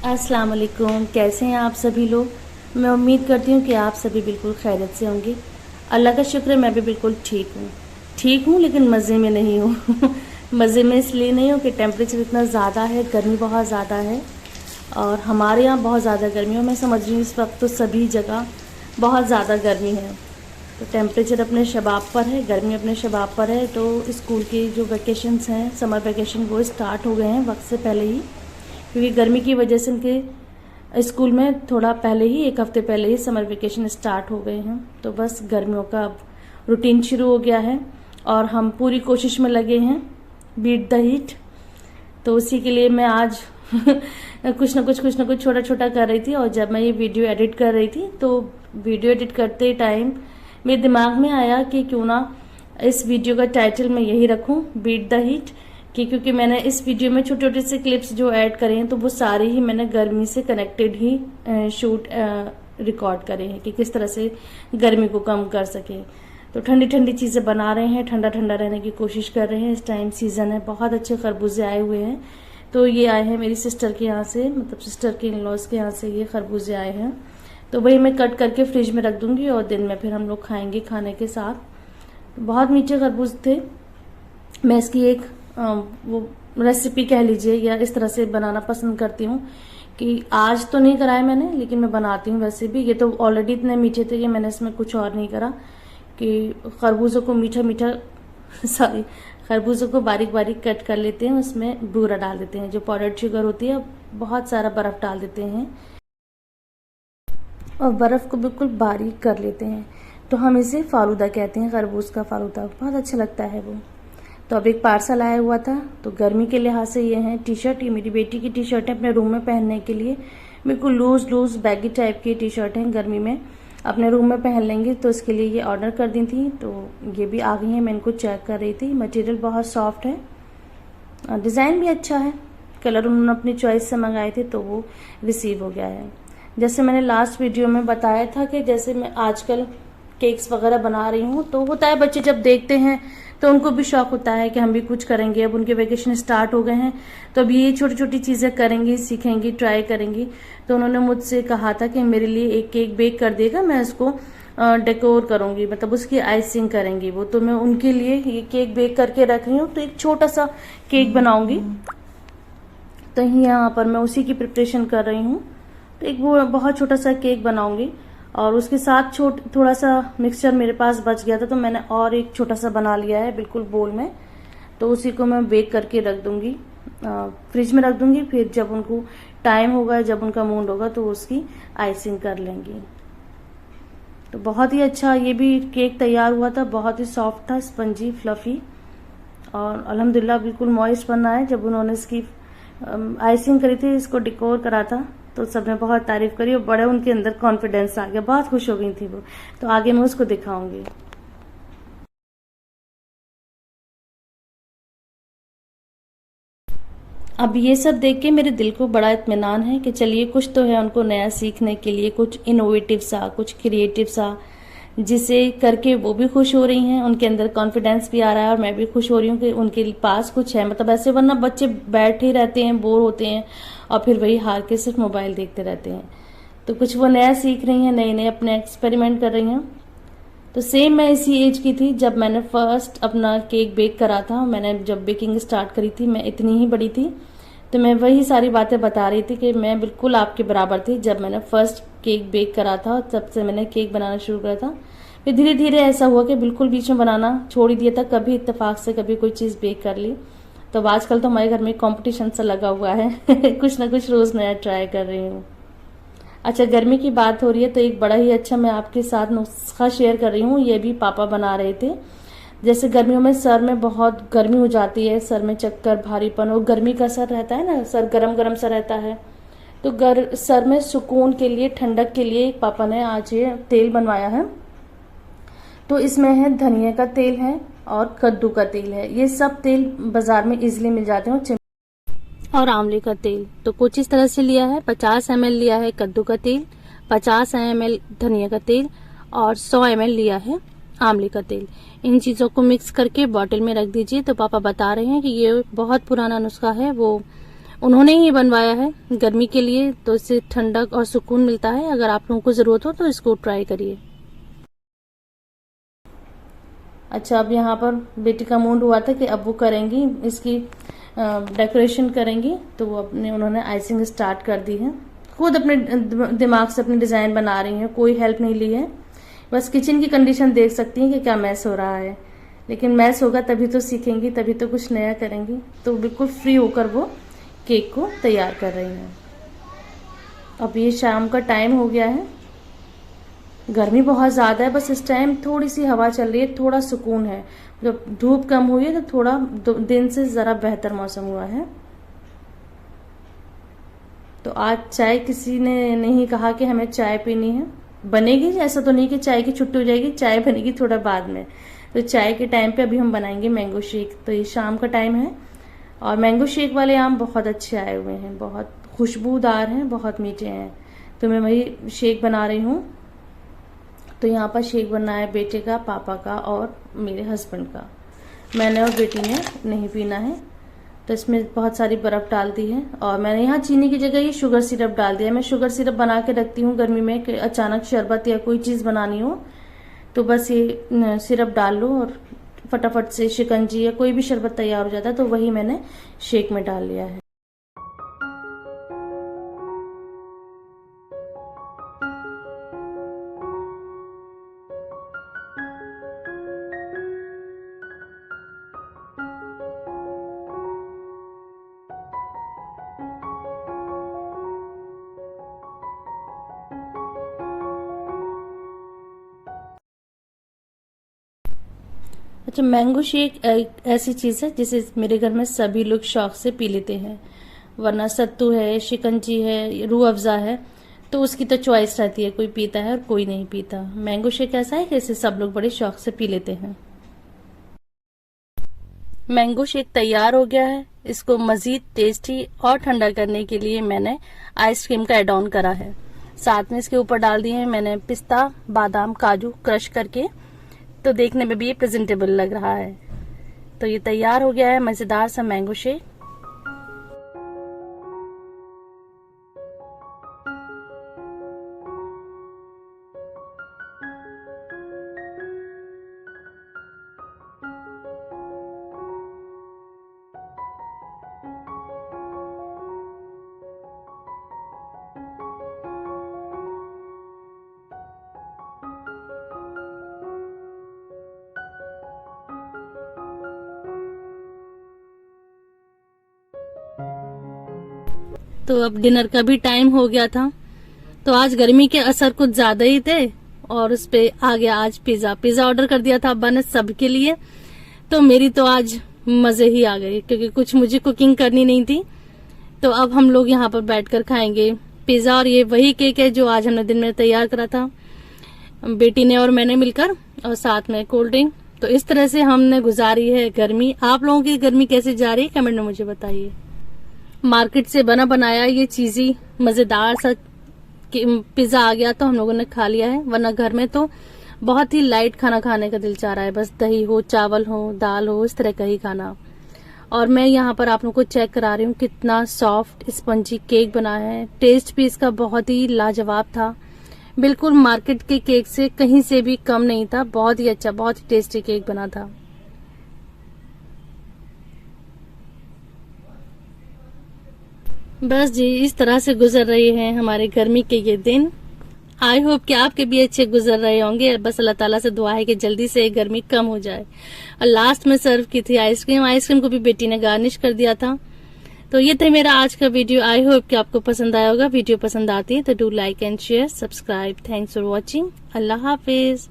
अस्सलाम वालेकुम, कैसे हैं आप सभी लोग। मैं उम्मीद करती हूँ कि आप सभी बिल्कुल खैरियत से होंगे। अल्लाह का शुक्र है, मैं भी बिल्कुल ठीक हूँ लेकिन मज़े में नहीं हूँ मज़े में इसलिए नहीं हूँ कि टेम्परेचर इतना ज़्यादा है, गर्मी बहुत ज़्यादा है और हमारे यहाँ बहुत ज़्यादा गर्मी है। मैं समझ रही हूँ इस वक्त तो सभी जगह बहुत ज़्यादा गर्मी है। तो टेम्परेचर अपने शबाब पर है, गर्मी अपने शबाब पर है। तो स्कूल के जो वेकेशंस हैं, समर वेकेशन, वो स्टार्ट हो गए हैं वक्त से पहले ही, क्योंकि गर्मी की वजह से उनके स्कूल में थोड़ा पहले ही, एक हफ्ते पहले ही समर वेकेशन स्टार्ट हो गए हैं। तो बस गर्मियों का अब रूटीन शुरू हो गया है और हम पूरी कोशिश में लगे हैं बीट द हीट। तो उसी के लिए मैं आज कुछ ना कुछ छोटा छोटा कर रही थी। और जब मैं ये वीडियो एडिट कर रही थी तो वीडियो एडिट करते टाइम मेरे दिमाग में आया कि क्यों ना इस वीडियो का टाइटल मैं यही रखूं, बीट द हीट, क्योंकि मैंने इस वीडियो में छोटे छोटे से क्लिप्स जो ऐड करे हैं तो वो सारे ही मैंने गर्मी से कनेक्टेड ही रिकॉर्ड करे हैं कि किस तरह से गर्मी को कम कर सके। तो ठंडी ठंडी चीज़ें बना रहे हैं, ठंडा ठंडा रहने की कोशिश कर रहे हैं। इस टाइम सीज़न है, बहुत अच्छे खरबूजे आए हुए हैं। तो ये आए हैं मेरी सिस्टर के यहाँ से, मतलब सिस्टर के इन लॉज के यहाँ से ये खरबूजे आए हैं। तो वही मैं कट करके फ्रिज में रख दूंगी और दिन में फिर हम लोग खाएंगे खाने के साथ। बहुत मीठे खरबूज थे। मैं इसकी एक वो रेसिपी कह लीजिए या इस तरह से बनाना पसंद करती हूँ कि आज तो नहीं कराया मैंने, लेकिन मैं बनाती हूँ वैसे भी। ये तो ऑलरेडी इतने मीठे थे कि मैंने इसमें कुछ और नहीं करा कि खरबूजों को मीठा मीठा सॉरी खरबूजों को बारीक बारीक कट कर लेते हैं, उसमें बूरा डाल देते हैं, जो पाउडर्ड शुगर होती है, बहुत सारा बर्फ डाल देते हैं और बर्फ को बिल्कुल बारीक कर लेते हैं। तो हम इसे फालूदा कहते हैं, खरबूज का फालूदा, बहुत अच्छा लगता है वो। तो अब एक पार्सल आया हुआ था, तो गर्मी के लिहाज से ये है टी शर्ट, ये मेरी बेटी की टी शर्ट है अपने रूम में पहनने के लिए। बिल्कुल लूज बैगी टाइप की टी शर्ट है, गर्मी में अपने रूम में पहन लेंगे। तो इसके लिए ये ऑर्डर कर दी थी, तो ये भी आ गई है। मैं इनको चेक कर रही थी, मटेरियल बहुत सॉफ्ट है, डिज़ाइन भी अच्छा है, कलर उन्होंने अपनी चॉइस से मंगाए थे तो वो रिसीव हो गया है। जैसे मैंने लास्ट वीडियो में बताया था कि जैसे मैं आजकल केक्स वगैरह बना रही हूँ, तो होता है बच्चे जब देखते हैं तो उनको भी शौक होता है कि हम भी कुछ करेंगे। अब उनके वेकेशन स्टार्ट हो गए हैं तो अब ये छोटी छोटी चीज़ें करेंगी, सीखेंगी, ट्राई करेंगी। तो उन्होंने मुझसे कहा था कि मेरे लिए एक केक बेक कर देगा, मैं उसको डेकोर करूंगी, मतलब उसकी आइसिंग करेंगी वो। तो मैं उनके लिए ये केक बेक करके रख रही हूँ। तो एक छोटा सा केक बनाऊंगी, तो यहाँ पर मैं उसी की प्रिपरेशन कर रही हूँ। तो एक वो बहुत छोटा सा केक बनाऊंगी और उसके साथ थोड़ा सा मिक्सचर मेरे पास बच गया था, तो मैंने और एक छोटा सा बना लिया है बिल्कुल बोल में। तो उसी को मैं बेक करके रख दूंगी, फ्रिज में रख दूंगी। फिर जब उनको टाइम होगा, जब उनका मूड होगा, तो उसकी आइसिंग कर लेंगी। तो बहुत ही अच्छा ये भी केक तैयार हुआ था, बहुत ही सॉफ्ट था, स्पंजी, फ्लफी और अल्हम्दुलिल्लाह बिल्कुल मॉइस्ट बना है। जब उन्होंने इसकी आइसिंग करी थी, इसको डेकोर करा था, तो सबने बहुत तारीफ करी और बड़े उनके अंदर कॉन्फिडेंस आ गया, बहुत खुश हो गई थी वो। तो आगे मैं उसको दिखाऊंगी। अब ये सब देख के मेरे दिल को बड़ा इत्मीनान है कि चलिए कुछ तो है उनको नया सीखने के लिए, कुछ इनोवेटिव सा, कुछ क्रिएटिव सा, जिसे करके वो भी खुश हो रही हैं, उनके अंदर कॉन्फिडेंस भी आ रहा है और मैं भी खुश हो रही हूँ कि उनके पास कुछ है। मतलब ऐसे वरना बच्चे बैठे ही रहते हैं, बोर होते हैं और फिर वही हार के सिर्फ मोबाइल देखते रहते हैं। तो कुछ वो नया सीख रही हैं, नए नए अपने एक्सपेरिमेंट कर रही हैं। तो सेम मैं इसी एज की थी जब मैंने फर्स्ट अपना केक बेक करा था। मैंने जब बेकिंग स्टार्ट करी थी, मैं इतनी ही बड़ी थी। तो मैं वही सारी बातें बता रही थी कि मैं बिल्कुल आपके बराबर थी जब मैंने फर्स्ट केक बेक करा था, तब से मैंने केक बनाना शुरू करा था। फिर धीरे धीरे ऐसा हुआ कि बिल्कुल बीच में बनाना छोड़ ही दिया था, कभी इत्तेफाक से कभी कोई चीज़ बेक कर ली। तो आजकल तो हमारे घर में कंपटीशन सा लगा हुआ है कुछ ना कुछ रोज़ नया ट्राई कर रही हूँ। अच्छा, गर्मी की बात हो रही है तो एक बड़ा ही अच्छा मैं आपके साथ नुस्खा शेयर कर रही हूँ। ये भी पापा बना रहे थे। जैसे गर्मियों में सर में बहुत गर्मी हो जाती है, सर में चक्कर, भारीपन, और गर्मी का सर रहता है ना, सर गरम गरम सा रहता है। तो सर में सुकून के लिए, ठंडक के लिए पापा ने आज ये तेल बनवाया है। तो इसमें है धनिया का तेल है और कद्दू का तेल है। ये सब तेल बाजार में इजीली मिल जाते हैं। और आंवले का तेल तो कुछ इस तरह से लिया है। 50 ml लिया है कद्दू का तेल, 50 ml धनिया का तेल और 100 ml लिया है आंवले का तेल। इन चीज़ों को मिक्स करके बॉटल में रख दीजिए। तो पापा बता रहे हैं कि ये बहुत पुराना नुस्खा है, वो उन्होंने ही बनवाया है गर्मी के लिए, तो इससे ठंडक और सुकून मिलता है। अगर आप लोगों को ज़रूरत हो तो इसको ट्राई करिए। अच्छा, अब यहाँ पर बेटी का मूड हुआ था कि अब वो करेंगी, इसकी डेकोरेशन करेंगी, तो वो उन्होंने आइसिंग स्टार्ट कर दी है। खुद अपने दिमाग से अपनी डिज़ाइन बना रही हैं, कोई हेल्प नहीं ली है। बस किचन की कंडीशन देख सकती हैं कि क्या मैस हो रहा है, लेकिन मैस होगा तभी तो सीखेंगी, तभी तो कुछ नया करेंगी। तो बिल्कुल फ्री होकर वो केक को तैयार कर रही हैं। अब ये शाम का टाइम हो गया है, गर्मी बहुत ज़्यादा है, बस इस टाइम थोड़ी सी हवा चल रही है, थोड़ा सुकून है। जब धूप कम हुई है तो थोड़ा दिन से ज़रा बेहतर मौसम हुआ है। तो आज चाय किसी ने नहीं कहा कि हमें चाय पीनी है, बनेगी। ऐसा तो नहीं कि चाय की छुट्टी हो जाएगी, चाय बनेगी थोड़ा बाद में। तो चाय के टाइम पे अभी हम बनाएंगे मैंगो शेक। तो ये शाम का टाइम है और मैंगो शेक वाले आम बहुत अच्छे आए हुए हैं, बहुत खुशबूदार हैं, बहुत मीठे हैं। तो मैं वही शेक बना रही हूँ। तो यहाँ पर शेक बनना है बेटे का, पापा का और मेरे हस्बैंड का। मैंने और बेटी ने नहीं पीना है। तो इसमें बहुत सारी बर्फ़ डाल दी है और मैंने यहाँ चीनी की जगह ये शुगर सिरप डाल दिया है। मैं शुगर सिरप बना के रखती हूँ गर्मी में कि अचानक शरबत या कोई चीज़ बनानी हो तो बस ये सिरप डाल लो और फटाफट से शिकंजी या कोई भी शरबत तैयार हो जाता है। तो वही मैंने शेक में डाल लिया है। अच्छा, मैंगो शेक ऐसी चीज़ है जिसे मेरे घर में सभी लोग शौक से पी लेते हैं, वरना सत्तू है, शिकंजी है, रूह अफ़ज़ा है, तो उसकी तो चॉइस रहती है, कोई पीता है और कोई नहीं पीता। मैंगो शेक ऐसा है कि इसे सब लोग बड़े शौक से पी लेते हैं। मैंगो शेक तैयार हो गया है। इसको मज़ीद टेस्टी और ठंडा करने के लिए मैंने आइसक्रीम का ऐड ऑन करा है। साथ में इसके ऊपर डाल दिए हैं मैंने पिस्ता, बादाम, काजू क्रश करके, तो देखने में भी ये प्रेजेंटेबल लग रहा है। तो ये तैयार हो गया है मज़ेदार सा मैंगो शेक। तो अब डिनर का भी टाइम हो गया था। तो आज गर्मी के असर कुछ ज्यादा ही थे और उस पे आ गया आज पिज्जा ऑर्डर कर दिया था अब्बा ने सबके लिए। तो मेरी तो आज मजे ही आ गए क्योंकि कुछ मुझे कुकिंग करनी नहीं थी। तो अब हम लोग यहाँ पर बैठकर खाएंगे पिज्जा। और ये वही केक है जो आज हमने दिन में तैयार करा था, बेटी ने और मैंने मिलकर, और साथ में कोल्ड ड्रिंक। तो इस तरह से हमने गुजारी है गर्मी। आप लोगों की गर्मी कैसे जा रही है कमेंट में मुझे बताइए। मार्केट से बना बनाया ये चीज़ी मज़ेदार सा पिज़्ज़ा आ गया तो हम लोगों ने खा लिया है, वरना घर में तो बहुत ही लाइट खाना खाने का दिल चाह रहा है, बस दही हो, चावल हो, दाल हो, इस तरह का ही खाना। और मैं यहाँ पर आप लोगों को चेक करा रही हूँ कितना सॉफ्ट स्पंजी केक बना है। टेस्ट भी इसका बहुत ही लाजवाब था, बिल्कुल मार्केट के केक से कहीं से भी कम नहीं था। बहुत ही अच्छा, बहुत ही टेस्टी केक बना था। बस जी, इस तरह से गुजर रहे हैं हमारे गर्मी के ये दिन। आई होप कि आपके भी अच्छे गुजर रहे होंगे। बस अल्लाह ताला से दुआ है कि जल्दी से गर्मी कम हो जाए। और लास्ट में सर्व की थी आइसक्रीम को भी बेटी ने गार्निश कर दिया था। तो ये था मेरा आज का वीडियो। आई होप कि आपको पसंद आया होगा। वीडियो पसंद आती है तो do like and share, subscribe. Thanks for watching. Allah Hafiz.